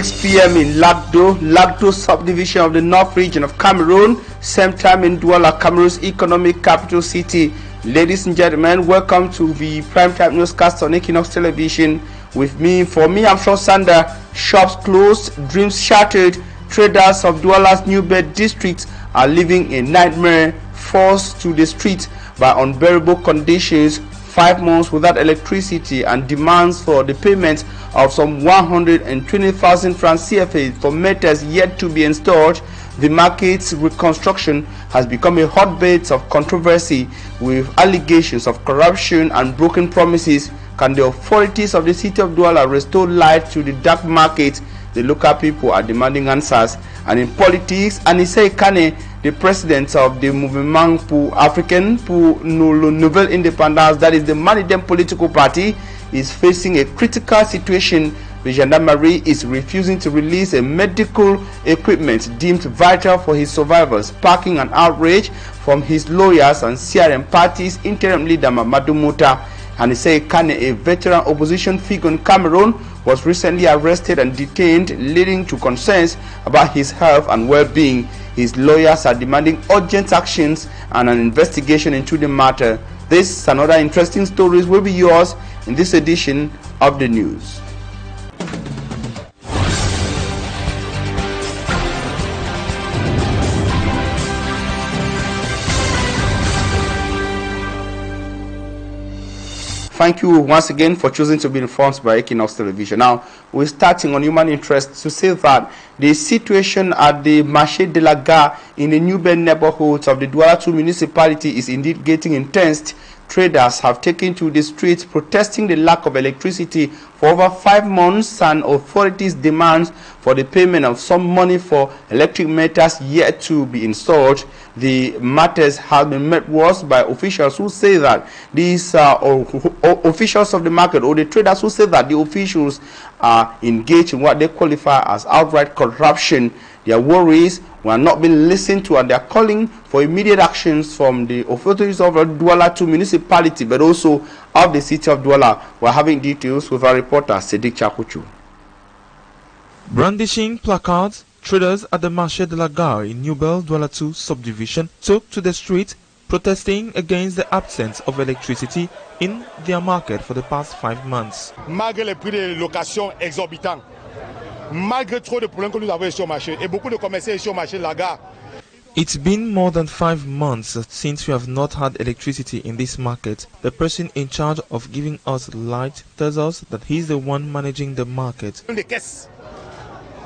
6 p.m. in Lagdo subdivision of the North region of Cameroon, same time in Douala, Cameroon's economic capital city. Ladies and gentlemen, welcome to the primetime newscast on Equinoxe television. With me, I'm Sean Sander. Shops closed, dreams shattered. Traders of Douala's New Bed district are living a nightmare, forced to the street by unbearable conditions. 5 months without electricity and demands for the payment of some 120,000 francs CFA for meters yet to be installed. The market's reconstruction has become a hotbed of controversy with allegations of corruption and broken promises. Can the authorities of the city of Douala restore light to the dark market? The local people are demanding answers. And in politics, Anissa Kane, the president of the Mouvement pour Africain pour Nouvelle Indépendance, that is the Manidem political party, is facing a critical situation. The gendarmerie is refusing to release a medical equipment deemed vital for his survivors, sparking an outrage from his lawyers and CRM party's interim leader Mamadou Mouta. Anissa Kane, a veteran opposition figure in Cameroon, was recently arrested and detained, leading to concerns about his health and well-being. His lawyers are demanding urgent actions and an investigation into the matter. This and other interesting stories will be yours in this edition of the news. Thank you once again for choosing to be informed by Equinoxe television. Now, we're starting on human interest to say that the situation at the Marché de la Gare in the New Bed neighborhood of the Douala 2 municipality is indeed getting intense. Traders have taken to the streets protesting the lack of electricity for over 5 months, and authorities demand for the payment of some money for electric meters yet to be installed. The matters have been met worse by officials who say that these officials of the market, or the traders who say that the officials are engaged in what they qualify as outright corruption. Their worries were not being listened to, and they are calling for immediate actions from the authorities of the Douala 2 municipality, but also of the city of Douala. We're having details with our reporter, Sedik Chakuchu. Brandishing placards, traders at the Marché de la Gare in New Bed Douala 2 subdivision took to the street protesting against the absence of electricity in their market for the past 5 months. Malgré les prix de location exorbitants, malgré trop de problèmes que nous avons ici au marché et beaucoup de commerçants ici au marché de la Gare. It's been more than 5 months since we have not had electricity in this market. The person in charge of giving us light tells us that he's the one managing the market. Les caisses.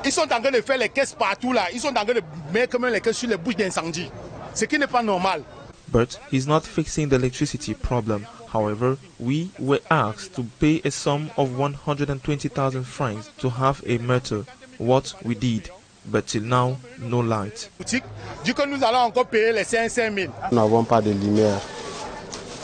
Ils sont en train de faire les caisses partout là. Ils sont en train de mettre comme les caisses sur les bouches d'incendie. Ce qui n'est pas normal. But he's not fixing the electricity problem. However, we were asked to pay a sum of 120,000 francs to have a meter. What we did, but till now, no light. Du coup, nous allons encore payer les 500 000. Nous n'avons pas de lumière.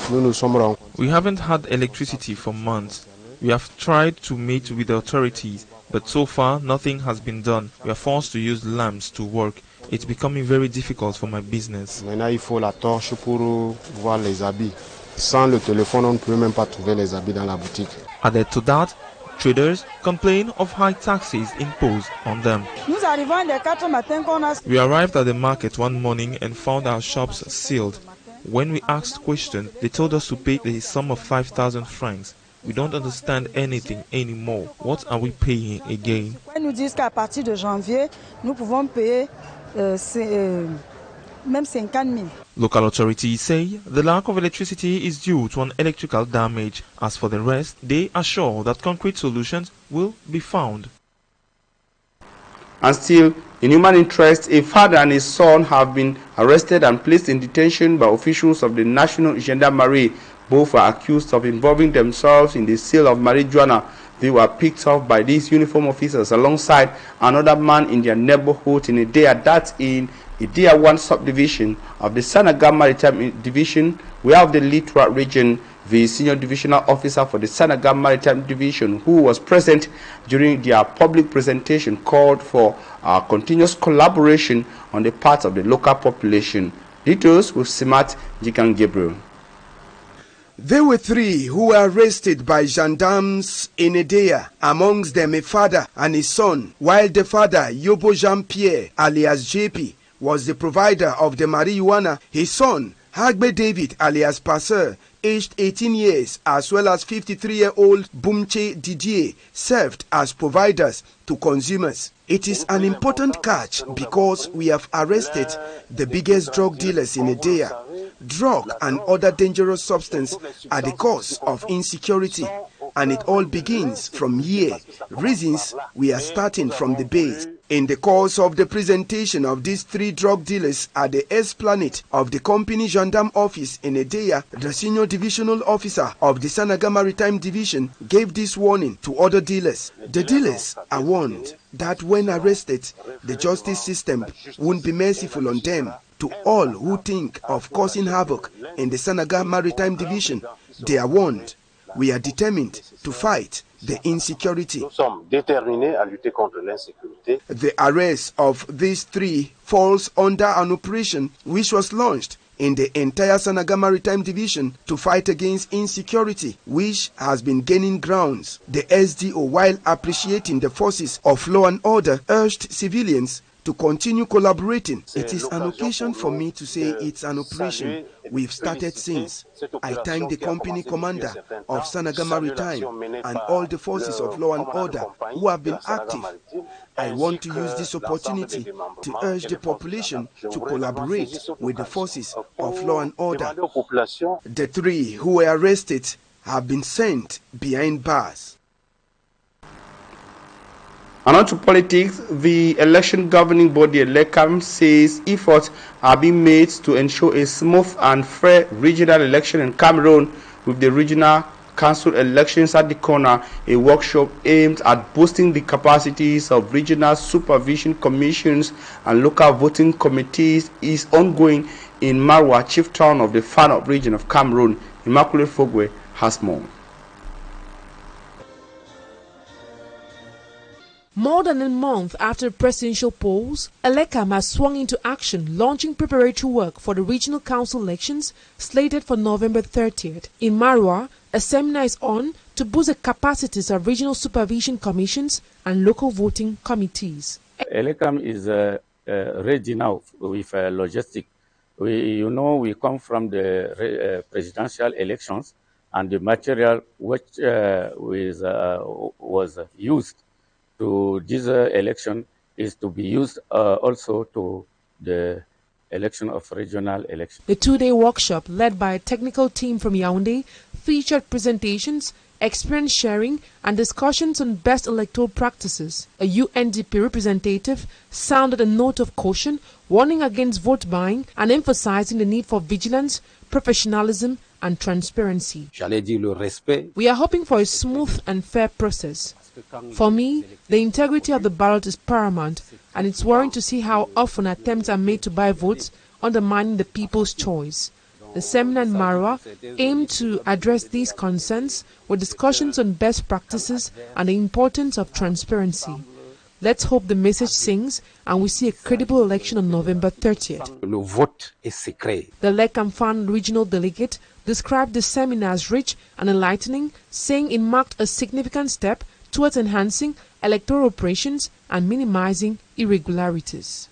Nous sommes rencontrés. We haven't had electricity for months. We have tried to meet with the authorities, but so far nothing has been done. We are forced to use lamps to work. It's becoming very difficult for my business. Maintenant, il faut la torche pour voir les habits. Sans le téléphone, on ne peut même pas trouver les habits dans la boutique. Added to that, traders complain of high taxes imposed on them. We arrived at the market one morning and found our shops sealed. When we asked questions, they told us to pay the sum of 5,000 francs. We don't understand anything anymore. What are we paying again? Nous disent qu'à partir de janvier, nous pouvons payer même 50 000. Local authorities say the lack of electricity is due to an electrical damage. As for the rest, they assure that concrete solutions will be found. And still, in human interest, a father and his son have been arrested and placed in detention by officials of the National Gendarmerie. Both are accused of involving themselves in the sale of marijuana. They were picked up by these uniform officers alongside another man in their neighborhood in Idea, that's in Idea 1 subdivision of the Senegal Maritime Division. We have the Littoral region, the senior divisional officer for the Senegal Maritime Division, who was present during their public presentation, called for continuous collaboration on the part of the local population. Details with Simat Jikan Gabriel. There were 3 who were arrested by gendarmes in Edea, amongst them a father and his son, while the father, Yobo Jean-Pierre, alias JP, was the provider of the marijuana. His son, Hagbe David, alias Passeur, aged 18 years, as well as 53-year-old Bumche Didier, served as providers to consumers. It is an important catch because we have arrested the biggest drug dealers in Edea. Drug and other dangerous substances are the cause of insecurity, and it all begins from here. Reasons we are starting from the base. In the course of the presentation of these 3 drug dealers at the esplanade of the company gendarme office in Edea, the senior divisional officer of the Sanaga Maritime Division gave this warning to other dealers. The dealers are warned that when arrested, the justice system won't be merciful on them. To all who think of causing havoc in the Sanaga Maritime Division, they are warned. We are determined to fight the insecurity. The arrest of these 3 falls under an operation which was launched in the entire Sanaga Maritime Division to fight against insecurity, which has been gaining grounds. The SDO, while appreciating the forces of law and order, urged civilians to continue collaborating. It is an occasion for me to say it's an operation we've started since. I thank the company commander of Sanaga Maritime and all the forces of law and order who have been active. I want to use this opportunity to urge the population to collaborate with the forces of law and order. The 3 who were arrested have been sent behind bars. And on to politics, the election governing body, ELECAM, says efforts are being made to ensure a smooth and fair regional election in Cameroon, with the regional council elections at the corner. A workshop aimed at boosting the capacities of regional supervision commissions and local voting committees is ongoing in Marwa, chief town of the Fanop region of Cameroon. Immaculate Fogwe has more. More than a month after presidential polls, ELECAM has swung into action, launching preparatory work for the regional council elections slated for November 30th. In Marwa, a seminar is on to boost the capacities of regional supervision commissions and local voting committees. ELECAM is ready now with logistics. We come from the presidential elections, and the material which was used to this election is to be used also to the election of regional elections. The 2-day workshop, led by a technical team from Yaoundé, featured presentations, experience sharing, and discussions on best electoral practices. A UNDP representative sounded a note of caution, warning against vote buying and emphasizing the need for vigilance, professionalism, and transparency. We are hoping for a smooth and fair process. For me, the integrity of the ballot is paramount, and it's worrying to see how often attempts are made to buy votes, undermining the people's choice. The seminar in Marwa aimed to address these concerns with discussions on best practices and the importance of transparency. Let's hope the message sings and we see a credible election on November 30th. The ELECAM Fan regional delegate described the seminar as rich and enlightening, saying it marked a significant step towards enhancing electoral operations and minimizing irregularities.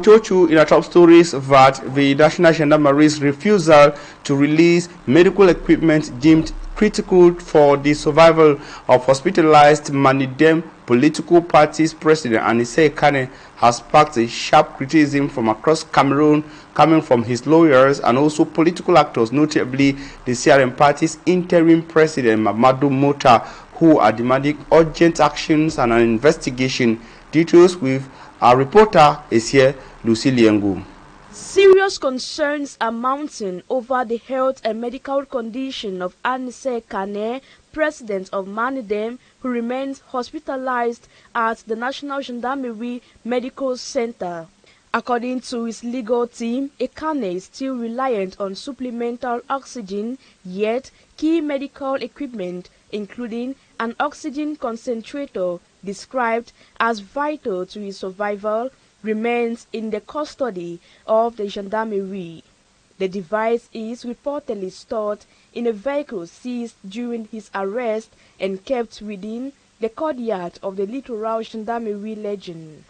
Chochu in our top stories that the National Gendarmerie's refusal to release medical equipment deemed critical for the survival of hospitalized Manidem political party's president Anise Kane has sparked a sharp criticism from across Cameroon, coming from his lawyers and also political actors, notably the CRM party's interim president Mamadou Mota, who are demanding urgent actions and an investigation. Details with our reporter is here, Lucy Liengu. Serious concerns are mounting over the health and medical condition of Anise Kane, president of Manidem, who remains hospitalized at the National Gendarmerie Medical Center. According to his legal team, Kane is still reliant on supplemental oxygen, yet key medical equipment, including an oxygen concentrator described as vital to his survival, remains in the custody of the gendarmerie. The device is reportedly stored in a vehicle seized during his arrest and kept within the courtyard of the Littoral Gendarmerie Legion.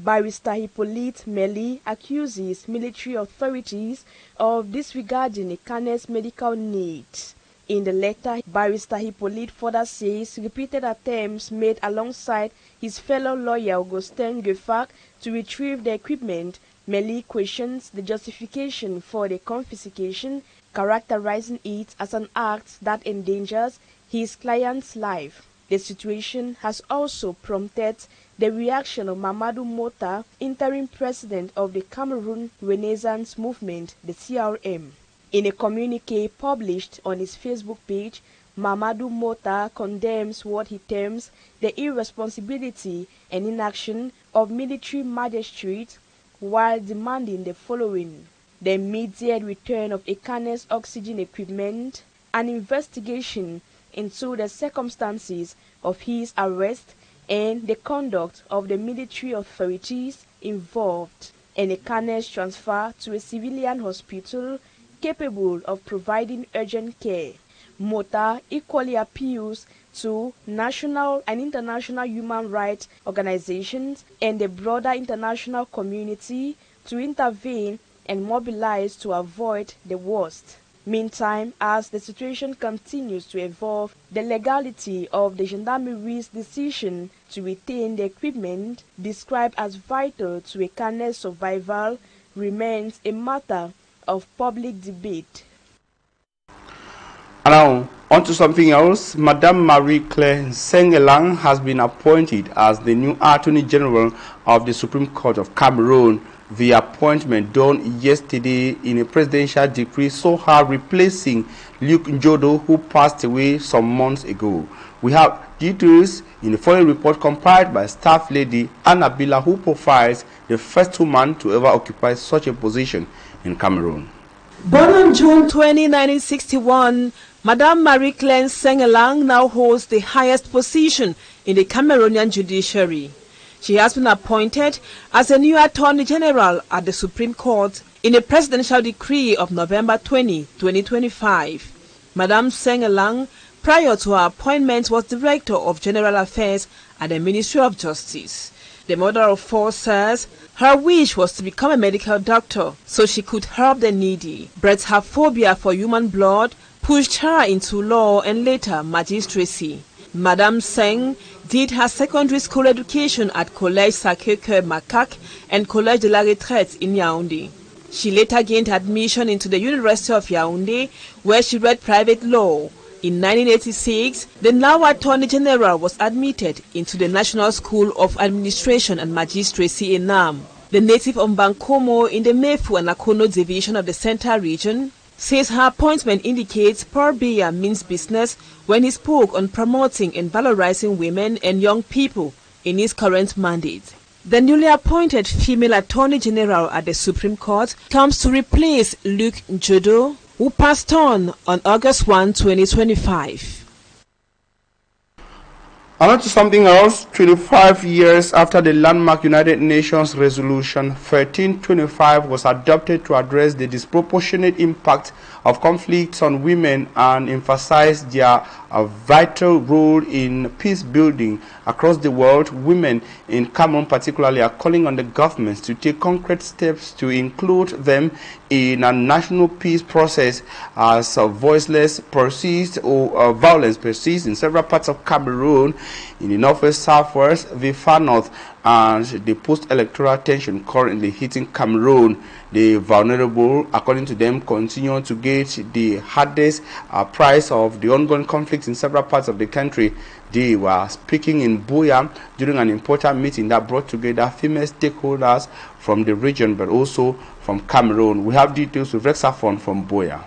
Barrister Hippolyte Meli accuses military authorities of disregarding Ekane's medical needs. In the letter, Barrister Hippolyte further says repeated attempts made alongside his fellow lawyer Augustin Gefac to retrieve the equipment. Meli questions the justification for the confiscation, characterizing it as an act that endangers his client's life. The situation has also prompted the reaction of Mamadou Mota, interim president of the Cameroon Renaissance Movement, the CRM. In a communique published on his Facebook page, Mamadou Mota condemns what he terms the irresponsibility and inaction of military magistrates while demanding the following: the immediate return of Ekane's oxygen equipment, an investigation into the circumstances of his arrest and the conduct of the military authorities involved, and Ekane's transfer to a civilian hospital capable of providing urgent care. Mota equally appeals to national and international human rights organizations and the broader international community to intervene and mobilize to avoid the worst. Meantime, as the situation continues to evolve, the legality of the gendarmerie's decision to retain the equipment described as vital to Ekane's survival remains a matter of public debate. And now, on to something else. Madame Marie-Claire Sengelang has been appointed as the new Attorney General of the Supreme Court of Cameroon. The appointment done yesterday in a presidential decree saw her replacing Luc Njodo, who passed away some months ago. We have details in the following report compiled by staff lady Annabila, who profiles the first woman to ever occupy such a position in Cameroon. Born on June 20, 1961, Madame Marie-Claire Sengelang now holds the highest position in the Cameroonian judiciary. She has been appointed as a new Attorney General at the Supreme Court in a presidential decree of November 20, 2025. Madame Sengelang, prior to her appointment, was Director of General Affairs at the Ministry of Justice. The mother of four says her wish was to become a medical doctor so she could help the needy, but her phobia for human blood pushed her into law and later magistracy. Madame Seng did her secondary school education at Collège Sacré-Cœur Macaque and Collège de la Retraite in Yaoundé. She later gained admission into the University of Yaoundé, where she read private law. In 1986, the now Attorney General was admitted into the National School of Administration and Magistracy in Nam. The native of Bankomo in the Mefu and Akono division of the Central region says her appointment indicates Paul Biya means business when he spoke on promoting and valorizing women and young people in his current mandate. The newly appointed female Attorney General at the Supreme Court comes to replace Luc Njodo, who passed on August 1, 2025. On to something else. 25 years after the landmark United Nations Resolution 1325 was adopted to address the disproportionate impact of conflicts on women and emphasize their vital role in peace building across the world, women in Cameroon particularly are calling on the governments to take concrete steps to include them in a national peace process as voiceless persists or violence persists in several parts of Cameroon, in the northwest, southwest, the far north, and the post-electoral tension currently hitting Cameroon. The vulnerable, according to them, continue to get the hardest price of the ongoing conflicts in several parts of the country. They were speaking in Buea during an important meeting that brought together female stakeholders from the region but also from Cameroon. We have details with Rexafon from Buea.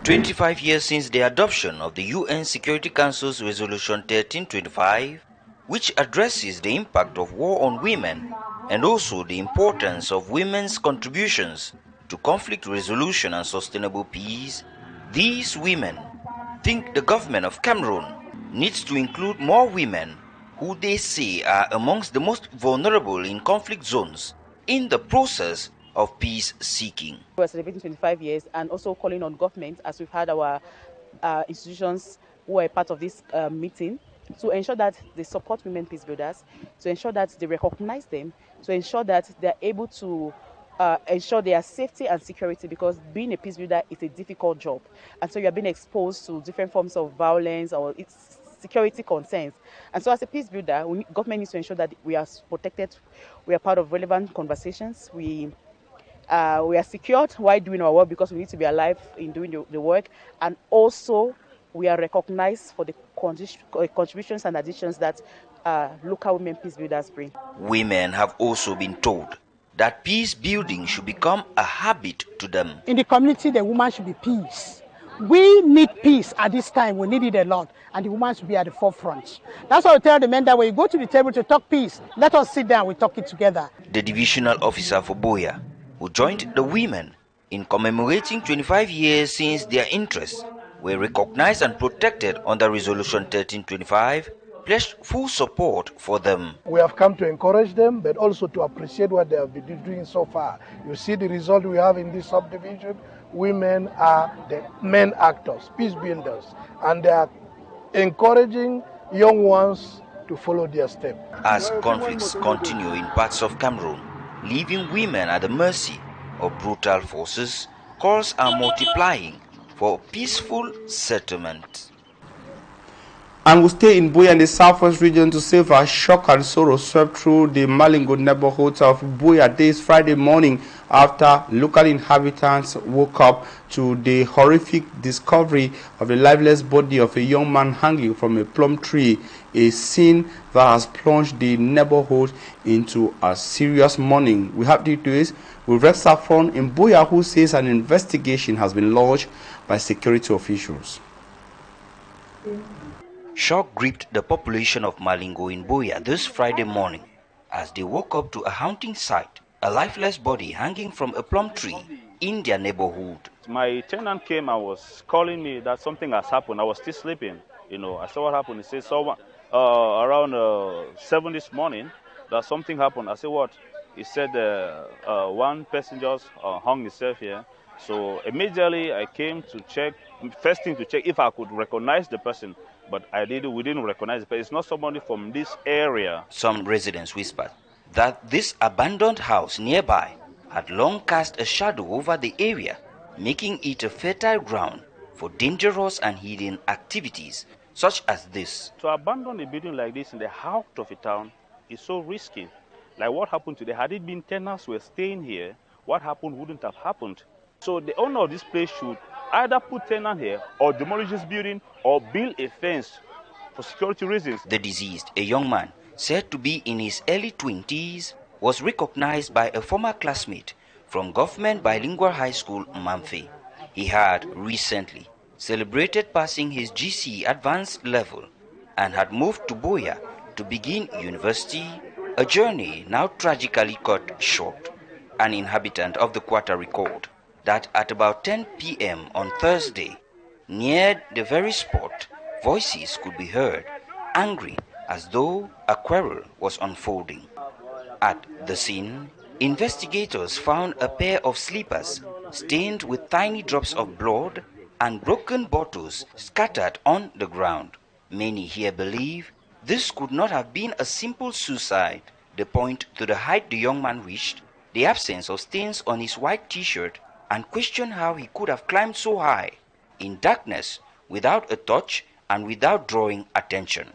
25 years since the adoption of the UN Security Council's Resolution 1325, which addresses the impact of war on women and also the importance of women's contributions to conflict resolution and sustainable peace, these women think the government of Cameroon needs to include more women who they say are amongst the most vulnerable in conflict zones in the process of peace seeking. We're celebrating 25 years and also calling on government, as we've had our institutions who are part of this meeting, to ensure that they support women peace builders, to ensure that they recognize them, to ensure that they're able to ensure their safety and security, because being a peace builder is a difficult job. And so you're being exposed to different forms of violence or its security concerns. And so as a peace builder, government needs to ensure that we are protected, we are part of relevant conversations, we are secured while doing our work, because we need to be alive in doing the work, and also we are recognized for the contributions and additions that local women peace builders bring. Women have also been told that peace building should become a habit to them. In the community, the woman should be peace. We need peace at this time. We need it a lot, and the woman should be at the forefront. That's why I tell the men that when you go to the table to talk peace, let us sit down, we talk it together. The divisional officer for Buea, who joined the women in commemorating 25 years since their interests were recognized and protected under Resolution 1325, pledged full support for them. We have come to encourage them, but also to appreciate what they have been doing so far. You see the result we have in this subdivision. Women are the main actors, peace builders, and they are encouraging young ones to follow their step. As conflicts continue in parts of Cameroon, leaving women at the mercy of brutal forces, calls are multiplying for peaceful settlement. And we'll stay in Buea in the southwest region to save our shock and sorrow swept through the Malingo neighborhood of Buea this Friday morning after local inhabitants woke up to the horrific discovery of the lifeless body of a young man hanging from a plum tree, a scene that has plunged the neighborhood into a serious mourning. We have details with Rex Saffron in Buea, who says an investigation has been launched by security officials. Shock gripped the population of Malingo in Buea this Friday morning as they woke up to a haunting sight, a lifeless body hanging from a plum tree in their neighborhood. My tenant came and was calling me that something has happened. I was still sleeping. I said, what happened? He said, someone, around 7 this morning, that something happened. I said, what? He said, one person just hung himself here. So immediately I came to check, first thing to check if I could recognize the person. But we didn't recognize it, but it's not somebody from this area. Some residents whispered that this abandoned house nearby had long cast a shadow over the area, making it a fertile ground for dangerous and hidden activities such as this. To abandon a building like this in the heart of a town is so risky. Like what happened today, had it been tenants who were staying here, what happened wouldn't have happened. So the owner of this place should either put tenant here or demolish this building or build a fence for security reasons. The deceased, a young man said to be in his early 20s, was recognized by a former classmate from Government Bilingual High School, Mamfe. He had recently celebrated passing his GCE advanced level and had moved to Buea to begin university, a journey now tragically cut short. An inhabitant of the quarter recalled that at about 10 p.m. on Thursday, near the very spot, voices could be heard, angry as though a quarrel was unfolding. At the scene, investigators found a pair of slippers stained with tiny drops of blood and broken bottles scattered on the ground. Many here believe this could not have been a simple suicide. They point to the height the young man reached, the absence of stains on his white t-shirt, and question how he could have climbed so high, in darkness, without a torch and without drawing attention.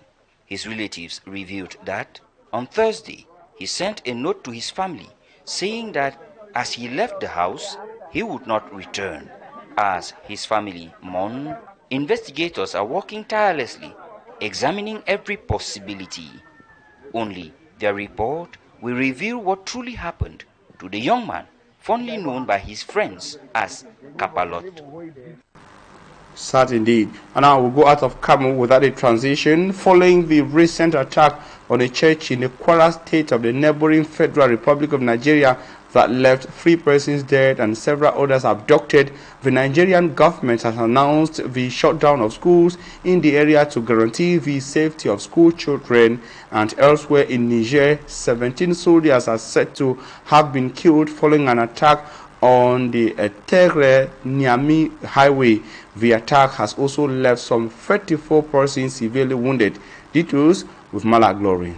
His relatives revealed that on Thursday, he sent a note to his family saying that as he left the house, he would not return. As his family mourned, investigators are working tirelessly, examining every possibility. Only their report will reveal what truly happened to the young man, fondly known by his friends as Kapalot. Sad indeed. And now we'll go out of Cameroon without a transition. Following the recent attack on a church in the Kwara state of the neighboring Federal Republic of Nigeria, that left 3 persons dead and several others abducted, the Nigerian government has announced the shutdown of schools in the area to guarantee the safety of school children. And elsewhere in Niger, 17 soldiers are said to have been killed following an attack on the Tigre-Niamey highway. The attack has also left some 34 persons severely wounded. Details with Mala Glory.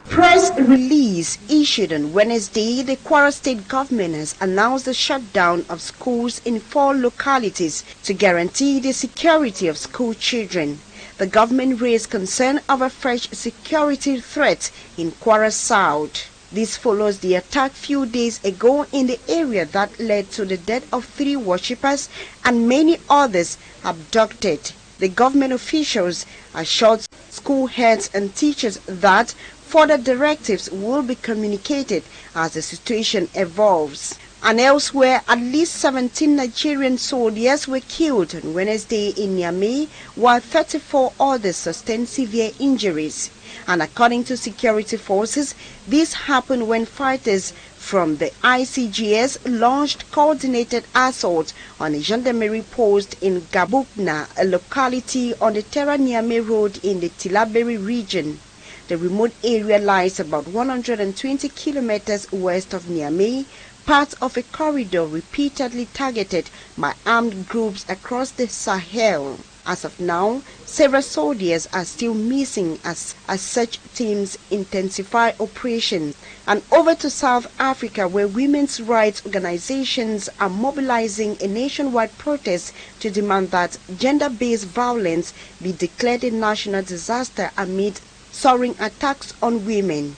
Press release issued on Wednesday, the Kwara State government has announced the shutdown of schools in 4 localities to guarantee the security of school children. The government raised concern of a fresh security threat in Kwara South. This follows the attack few days ago in the area that led to the death of 3 worshippers and many others abducted. The government officials assured school heads and teachers that further directives will be communicated as the situation evolves. And elsewhere, at least 17 Nigerian soldiers were killed on Wednesday in Niamey, while 34 others sustained severe injuries. And according to security forces, this happened when fighters from the ICGS launched coordinated assault on a gendarmerie post in Gabukna, a locality on the Terra-Niamey road in the Tilaberi region. The remote area lies about 120 kilometers west of Niamey, part of a corridor repeatedly targeted by armed groups across the Sahel. As of now, several soldiers are still missing as such teams intensify operations. And over to South Africa, where women's rights organizations are mobilizing a nationwide protest to demand that gender-based violence be declared a national disaster amid soaring attacks on women.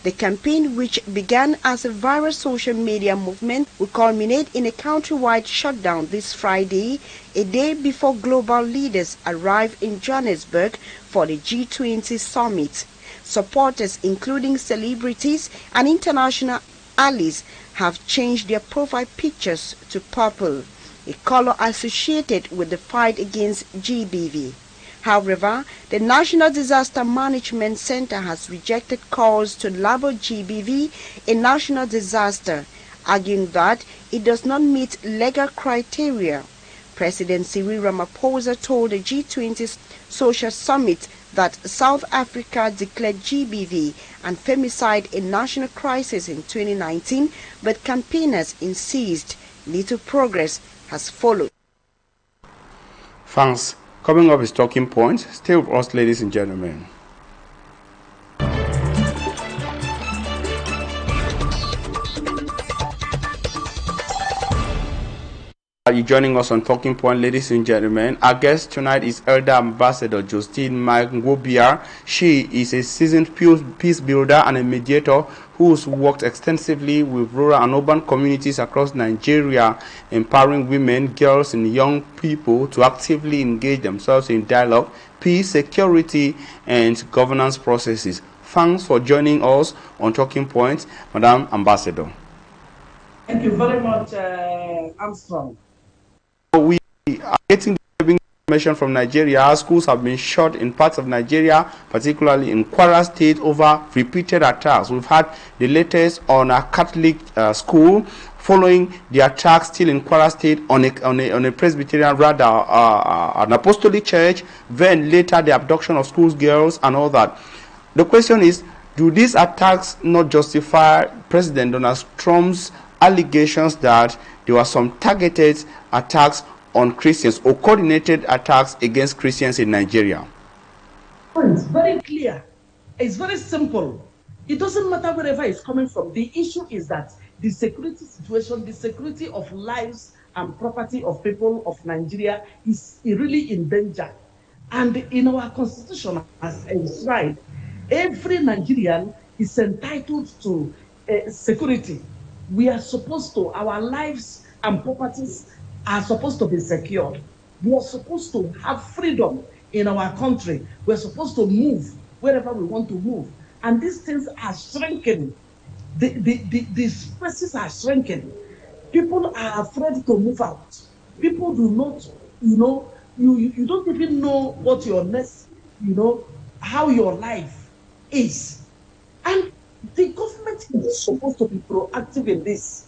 The campaign, which began as a viral social media movement, will culminate in a countrywide shutdown this Friday, a day before global leaders arrive in Johannesburg for the G20 summit. Supporters, including celebrities and international allies, have changed their profile pictures to purple, a color associated with the fight against GBV. However, the National Disaster Management Center has rejected calls to label GBV a national disaster, arguing that it does not meet legal criteria. President Cyril Ramaphosa told the G20 Social Summit that South Africa declared GBV and femicide a national crisis in 2019, but campaigners insist little progress has followed. Thanks. Coming up is Talking Points. Stay with us, ladies and gentlemen. Are you joining us on Talking Point, ladies and gentlemen? Our guest tonight is Elder Ambassador Justine Mangobia. She is a seasoned peace builder and a mediator who's worked extensively with rural and urban communities across Nigeria, empowering women, girls, and young people to actively engage themselves in dialogue, peace, security, and governance processes. Thanks for joining us on Talking Points, Madam Ambassador. Thank you very much, Armstrong. We are getting information from Nigeria. Schools have been shut in parts of Nigeria, particularly in Kwara State, over repeated attacks. We've had the latest on a Catholic school following the attack still in Kwara State on a Presbyterian, rather an apostolic church, then later the abduction of schoolgirls and all that. The question is, do these attacks not justify President Donald Trump's allegations that there were some targeted attacks on Christians or coordinated attacks against Christians in Nigeria? It's very clear. It's very simple. It doesn't matter wherever it's coming from. The issue is that the security situation, the security of lives and property of people of Nigeria is really in danger. And in our constitution, as enshrined, every Nigerian is entitled to security. We are supposed to, our lives and properties are supposed to be secured. We are supposed to have freedom in our country. We're supposed to move wherever we want to move. And these things are shrinking. The spaces are shrinking. People are afraid to move out. People do not, you don't even know what your next, how your life is. And The government is supposed to be proactive in this.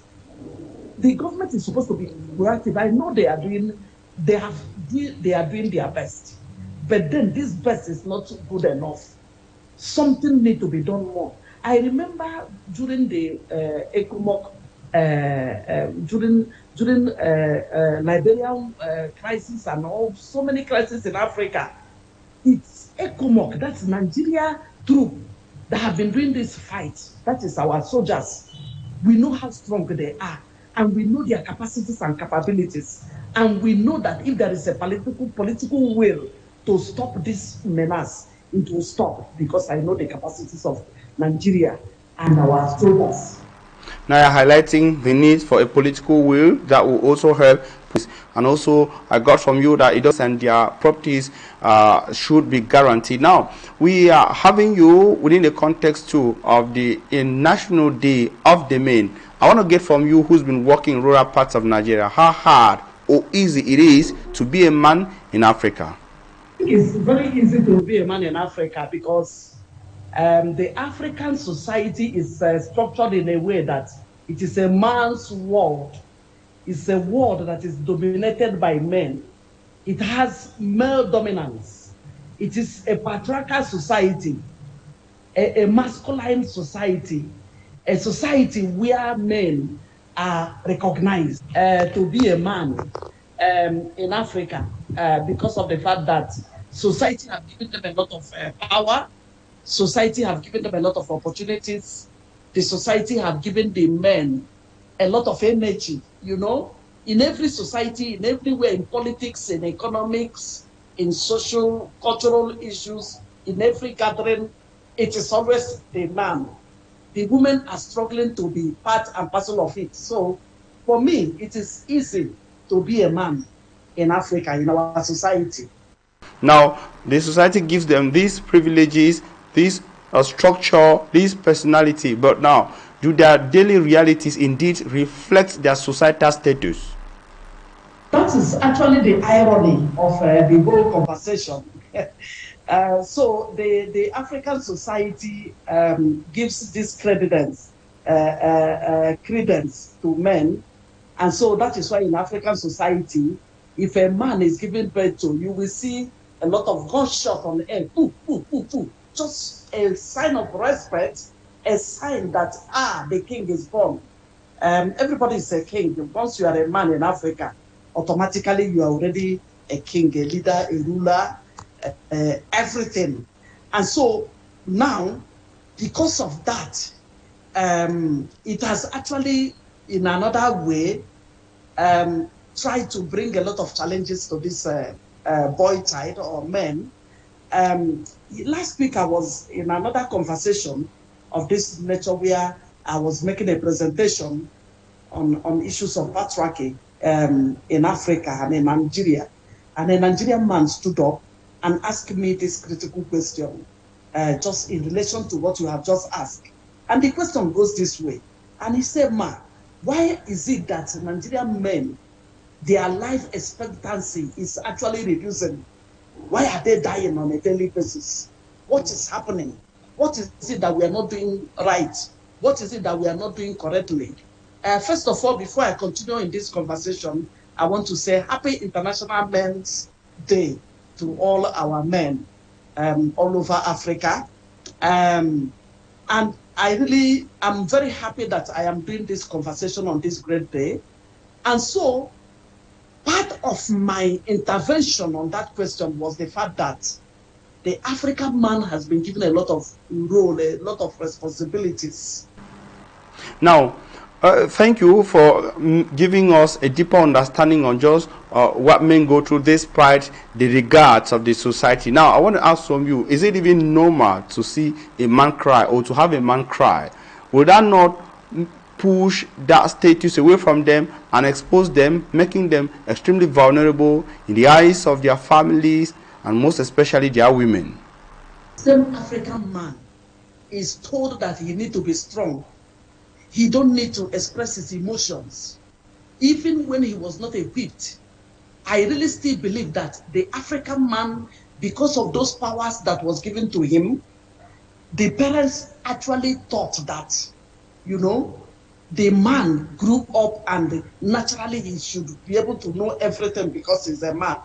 The government is supposed to be proactive. I know they are doing their best, but then this best is not good enough. Something needs to be done more. I remember during the Equinoxe, during Liberian crisis and all, so many crises in Africa. It's Equinoxe, that's Nigeria troop that have been doing this fight. That is our soldiers. We know how strong they are, and we know their capacities and capabilities, and we know that if there is a political will to stop this menace, it will stop, because I know the capacities of Nigeria and our soldiers. Now you're highlighting the need for a political will that will also help. And also, I got from you that it does and their properties should be guaranteed. Now, we are having you within the context too of the National Day of the Men. I want to get from you, who's been working in rural parts of Nigeria, how hard or easy it is to be a man in Africa. It's very easy to be a man in Africa because the African society is structured in a way that it is a man's world. It's a world that is dominated by men. It has male dominance. It is a patriarchal society, a masculine society, a society where men are recognized to be a man in Africa because of the fact that society have given them a lot of power. Society have given them a lot of opportunities. The society have given the men a lot of energy, you know. In every society, in everywhere, in politics, in economics, in social, cultural issues, in every gathering, it is always the man. The women are struggling to be part and parcel of it. So, for me, it is easy to be a man in Africa, in our society. Now, the society gives them these privileges, this structure, this personality, but now, do their daily realities indeed reflect their societal status? That is actually the irony of the whole conversation. So the African society gives this credence to men, and so that is why in African society, if a man is giving birth to, you will see a lot of gunshot on the air, poo, poo, poo, poo. Just a sign of respect, a sign that the king is born. Everybody is a king. Once you are a man in Africa, automatically you are already a king, a leader, a ruler, everything. And so now, because of that, it has actually, in another way, tried to bring a lot of challenges to this boy child or men. Last week I was in another conversation of this nature where I was making a presentation on issues of patriarchy in Africa and in Nigeria. And a Nigerian man stood up and asked me this critical question, just in relation to what you have just asked. And the question goes this way. And he said, "Ma, why is it that Nigerian men, their life expectancy is actually reducing? Why are they dying on a daily basis? What is happening? What is it that we are not doing right? What is it that we are not doing correctly?" First of all, before I continue in this conversation, I want to say Happy International Men's Day to all our men all over Africa. And I really am very happy that I am doing this conversation on this great day. And so, part of my intervention on that question was the fact that the African man has been given a lot of role, a lot of responsibilities. Now, thank you for giving us a deeper understanding on just what men go through despite the regards of the society. Now, I want to ask from you, is it even normal to see a man cry or to have a man cry? Would that not push that status away from them and expose them, making them extremely vulnerable in the eyes of their families and most especially their women? Same African man is told that he needs to be strong. He don't need to express his emotions. Even when he was not equipped, I really still believe that the African man, because of those powers that was given to him, the parents actually thought that, you know, the man grew up and naturally he should be able to know everything because he's a man.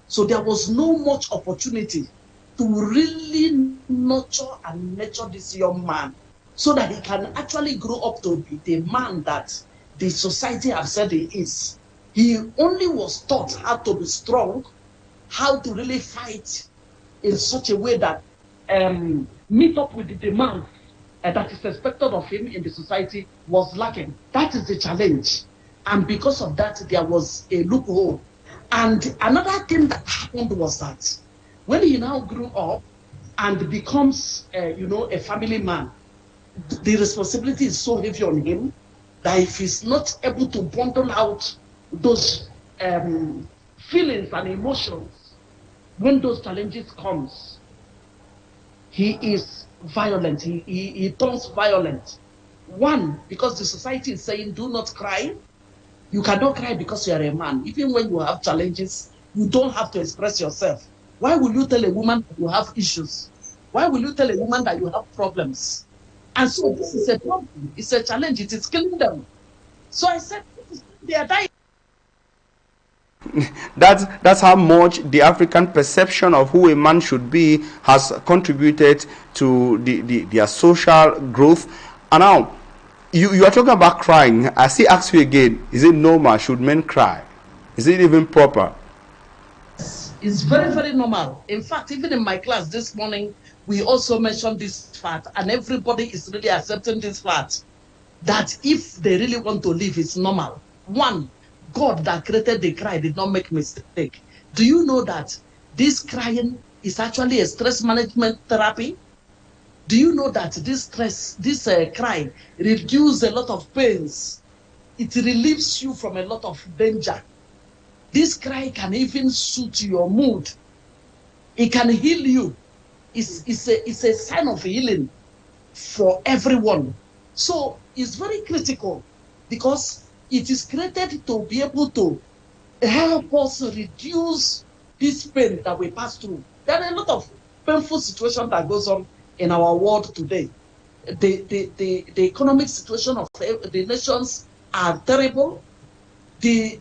So there was no much opportunity to really nurture and nurture this young man so that he can actually grow up to be the man that the society have said he is. He only was taught how to be strong, how to really fight in such a way that meet up with the demand that is expected of him in the society was lacking. That is the challenge. And because of that, there was a loophole. And another thing that happened was that when he now grew up and becomes, you know, a family man, the responsibility is so heavy on him that if he's not able to bundle out those feelings and emotions when those challenges comes, he is violent. He turns violent. One, because the society is saying, do not cry. You cannot cry because you are a man. Even when you have challenges, you don't have to express yourself. Why will you tell a woman that you have issues? Why will you tell a woman that you have problems? And so this is a problem. It's a challenge. It is killing them. So I said, they are dying. That's how much the African perception of who a man should be has contributed to their social growth. And now, you are talking about crying. I still ask you again, is it normal? Should men cry? Is it even proper? It's very, very normal. In fact, even in my class this morning, we also mentioned this fact, and everybody is really accepting this fact, that if they really want to live, it's normal. One, God that created the cry did not make mistake. Do you know that this crying is actually a stress management therapy? Do you know that this cry reduces a lot of pains? It relieves you from a lot of danger. This cry can even suit your mood. It can heal you. It's a sign of healing for everyone. So it's very critical because it is created to be able to help us reduce this pain that we pass through. There are a lot of painful situations that goes on in our world today. The economic situation of the nations are terrible. The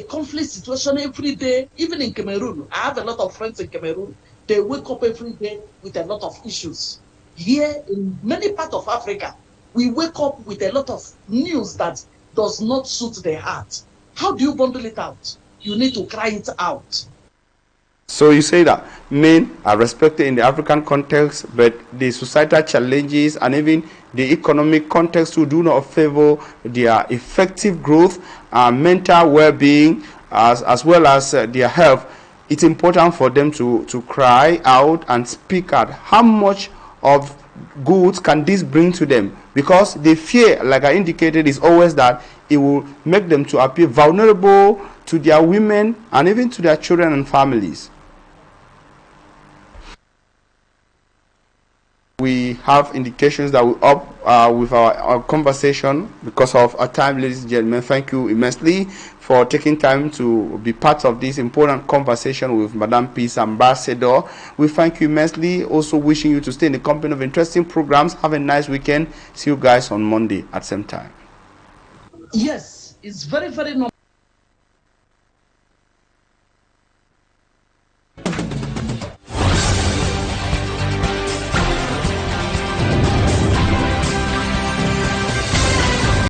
conflict situation every day, even in Cameroon. I have a lot of friends in Cameroon. They wake up every day with a lot of issues. Here in many parts of Africa, we wake up with a lot of news that does not suit their heart. How do you bundle it out? You need to cry it out. So you say that men are respected in the African context, but the societal challenges and even the economic context do not favor their effective growth and mental well-being as well as their health. It's important for them to cry out and speak out. How much of good can this bring to them? Because the fear, like I indicated, is always that it will make them to appear vulnerable to their women and even to their children and families. We have indications that we're up with our conversation because of our time, ladies and gentlemen. Thank you immensely for taking time to be part of this important conversation with Madam Peace Ambassador. We thank you immensely. Also wishing you to stay in the company of interesting programs. Have a nice weekend. See you guys on Monday at same time. Yes, it's very, very normal.